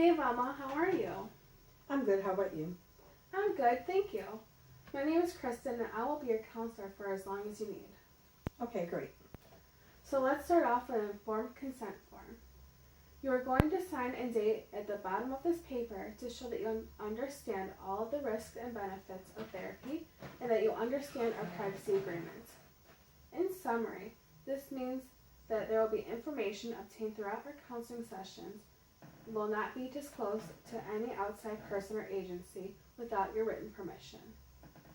Hey Velma, how are you? I'm good. How about you? I'm good, thank you. My name is Kristen and I will be your counselor for as long as you need. Okay, great. So let's start off with an informed consent form. You are going to sign and date at the bottom of this paper to show that you understand all of the risks and benefits of therapy and that you understand our privacy agreement. In summary, this means that there will be information obtained throughout our counseling sessions will not be disclosed to any outside person or agency without your written permission.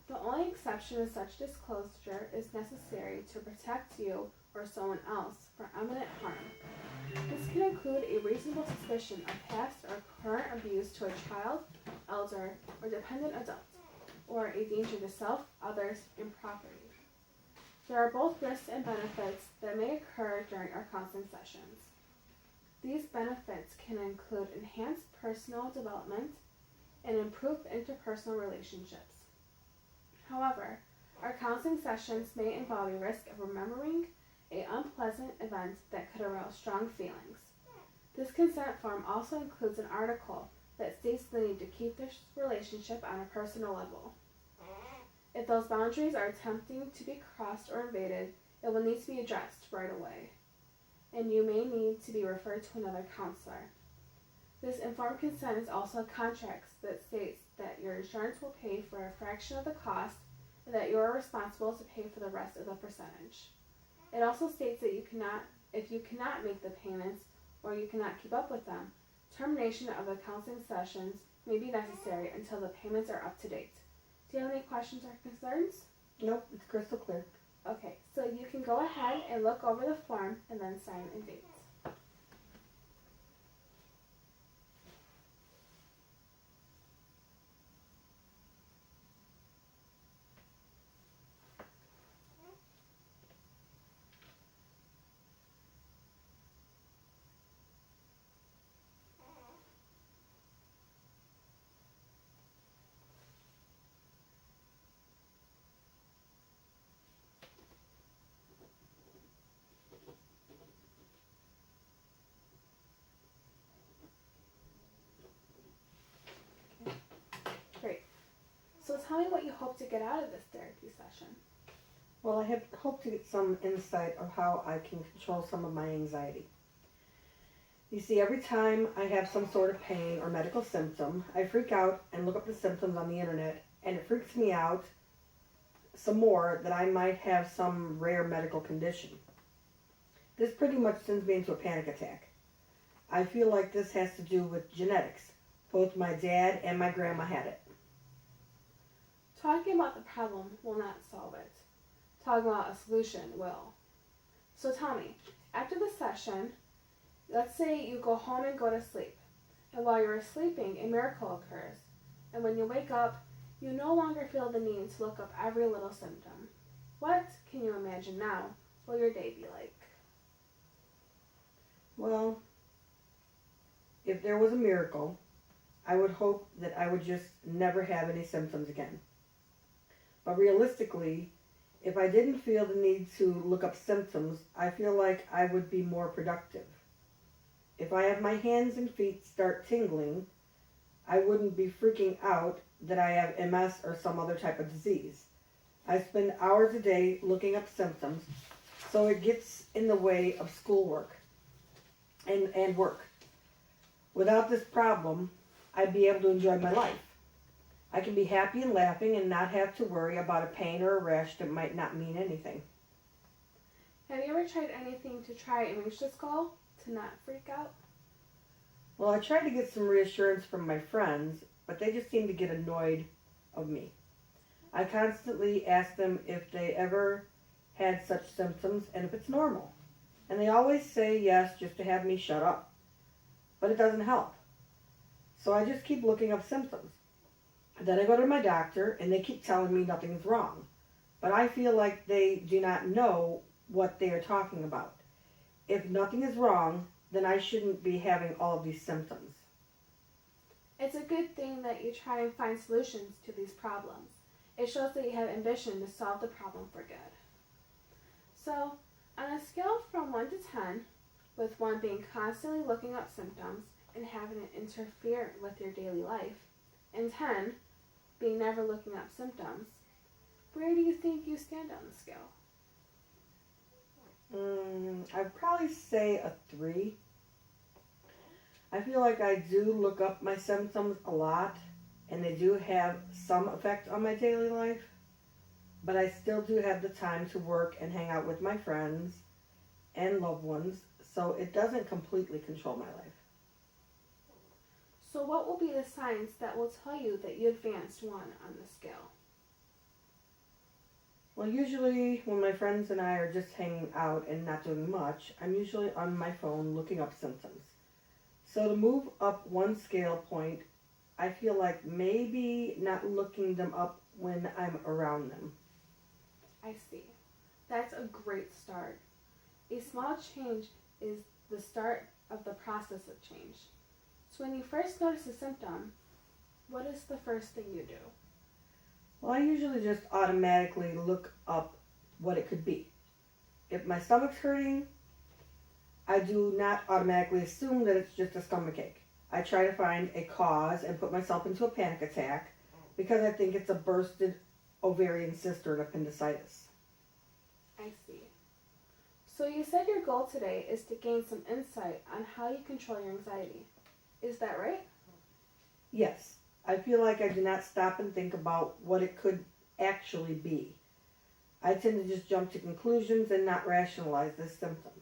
The only exception to such disclosure is necessary to protect you or someone else from imminent harm. This can include a reasonable suspicion of past or current abuse to a child, elder, or dependent adult, or a danger to self, others, and property. There are both risks and benefits that may occur during our counseling sessions. These benefits can include enhanced personal development and improved interpersonal relationships. However, our counseling sessions may involve a risk of remembering an unpleasant event that could arouse strong feelings. This consent form also includes an article that states the need to keep this relationship on a personal level. If those boundaries are attempting to be crossed or invaded, it will need to be addressed right away, and you may need to be referred to another counselor. This informed consent is also a contract that states that your insurance will pay for a fraction of the cost and that you are responsible to pay for the rest of the percentage. It also states that if you cannot make the payments or you cannot keep up with them, termination of the counseling sessions may be necessary until the payments are up to date. Do you have any questions or concerns? Nope, it's crystal clear. Okay, so you can go ahead and look over the form and then sign and date. Great. So tell me what you hope to get out of this therapy session. Well, I hope to get some insight of how I can control some of my anxiety. You see, every time I have some sort of pain or medical symptom, I freak out and look up the symptoms on the internet, and it freaks me out some more that I might have some rare medical condition. This pretty much sends me into a panic attack. I feel like this has to do with genetics. Both my dad and my grandma had it. Talking about the problem will not solve it. Talking about a solution will. So tell me, after the session, let's say you go home and go to sleep. And while you're sleeping, a miracle occurs. And when you wake up, you no longer feel the need to look up every little symptom. What can you imagine now will your day be like? Well, if there was a miracle, I would hope that I would just never have any symptoms again. But realistically, if I didn't feel the need to look up symptoms, I feel like I would be more productive. If I have my hands and feet start tingling, I wouldn't be freaking out that I have MS or some other type of disease. I spend hours a day looking up symptoms, so it gets in the way of schoolwork and work. Without this problem, I'd be able to enjoy my life. I can be happy and laughing and not have to worry about a pain or a rash that might not mean anything. Have you ever tried anything to try and reach this goal? To not freak out? Well, I tried to get some reassurance from my friends, but they just seem to get annoyed of me. I constantly ask them if they ever had such symptoms and if it's normal. And they always say yes just to have me shut up. But it doesn't help. So I just keep looking up symptoms. Then I go to my doctor and they keep telling me nothing's wrong. But I feel like they do not know what they are talking about. If nothing is wrong, then I shouldn't be having all of these symptoms. It's a good thing that you try and find solutions to these problems. It shows that you have ambition to solve the problem for good. So, on a scale from 1 to 10, with 1 being constantly looking up symptoms and having it interfere with your daily life. And 10, being never looking up symptoms. Where do you think you stand on the scale? I'd probably say a 3. I feel like I do look up my symptoms a lot, and they do have some effect on my daily life, but I still do have the time to work and hang out with my friends and loved ones, so it doesn't completely control my life. So what will be the signs that will tell you that you advanced 1 on the scale? Well, usually when my friends and I are just hanging out and not doing much, I'm usually on my phone looking up symptoms. So to move up 1 scale point, I feel like maybe not looking them up when I'm around them. I see. That's a great start. A small change is the start of the process of change. So when you first notice a symptom, what is the first thing you do? Well, I usually just automatically look up what it could be. If my stomach's hurting, I do not automatically assume that it's just a stomachache. I try to find a cause and put myself into a panic attack because I think it's a bursted ovarian cyst or an appendicitis. I see. So you said your goal today is to gain some insight on how you control your anxiety. Is that right? Yes, I feel like I do not stop and think about what it could actually be. I tend to just jump to conclusions and not rationalize the symptoms.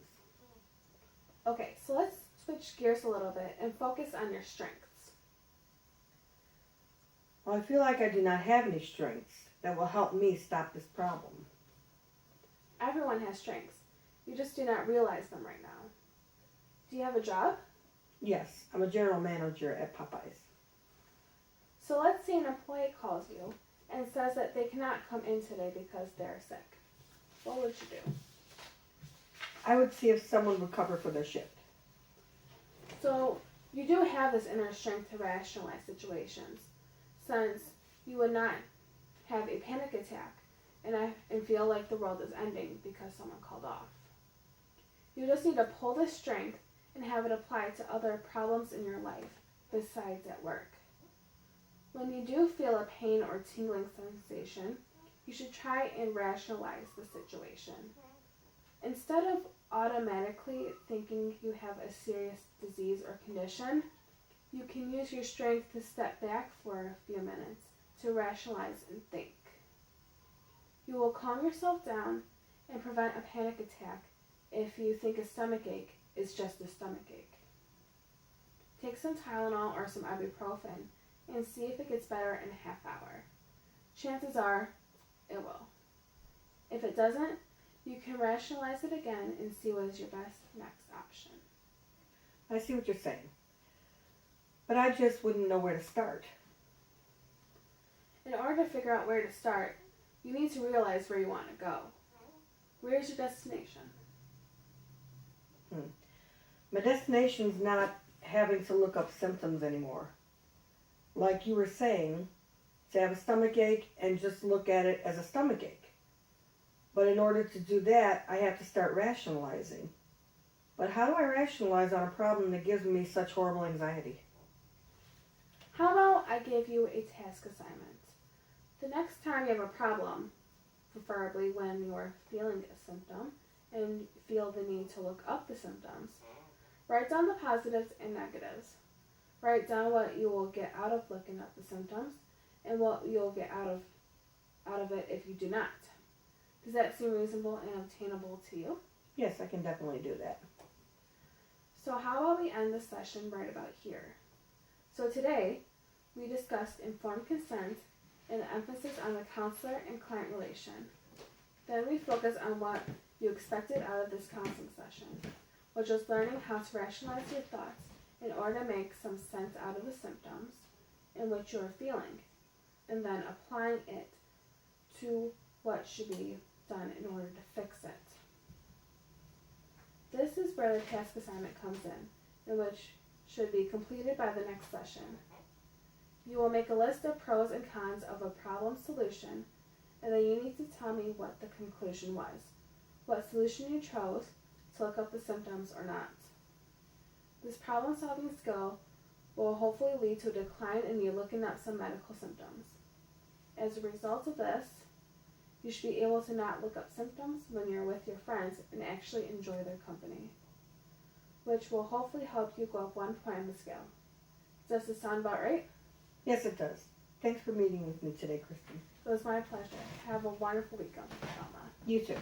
Okay, so let's switch gears a little bit and focus on your strengths. Well, I feel like I do not have any strengths that will help me stop this problem. Everyone has strengths. You just do not realize them right now. Do you have a job? Yes, I'm a general manager at Popeyes. So let's say an employee calls you and says that they cannot come in today because they're sick. What would you do? I would see if someone would cover for their shift. So you do have this inner strength to rationalize situations, since you would not have a panic attack and feel like the world is ending because someone called off. You just need to pull this strength and have it applied to other problems in your life besides at work. When you do feel a pain or tingling sensation, you should try and rationalize the situation. Instead of automatically thinking you have a serious disease or condition, you can use your strength to step back for a few minutes to rationalize and think. You will calm yourself down and prevent a panic attack if you think a stomachache is just a stomachache. Take some Tylenol or some ibuprofen and see if it gets better in a half hour. Chances are it will. If it doesn't, you can rationalize it again and see what is your best next option. I see what you're saying, but I just wouldn't know where to start. In order to figure out where to start, you need to realize where you want to go. Where is your destination? My destination's not having to look up symptoms anymore. Like you were saying, to have a stomachache and just look at it as a stomachache. But in order to do that, I have to start rationalizing. But how do I rationalize on a problem that gives me such horrible anxiety? How about I give you a task assignment? The next time you have a problem, preferably when you're feeling a symptom and feel the need to look up the symptoms, write down the positives and negatives. Write down what you will get out of looking up the symptoms and what you'll get out of it if you do not. Does that seem reasonable and obtainable to you? Yes, I can definitely do that. So how about we end the session right about here? So today, we discussed informed consent and the emphasis on the counselor and client relation. Then we focused on what you expected out of this counseling session, which was learning how to rationalize your thoughts in order to make some sense out of the symptoms in which you are feeling, and then applying it to what should be done in order to fix it. This is where the task assignment comes in which should be completed by the next session. You will make a list of pros and cons of a problem solution, and then you need to tell me what the conclusion was, what solution you chose to look up the symptoms or not. The This problem-solving skill will hopefully lead to a decline in you looking up some medical symptoms. As a result of this, you should be able to not look up symptoms when you're with your friends and actually enjoy their company, which will hopefully help you go up 1 point on the scale. Does this sound about right? Yes, it does. Thanks for meeting with me today, Kristen. It was my pleasure. Have a wonderful week on the trauma. You too.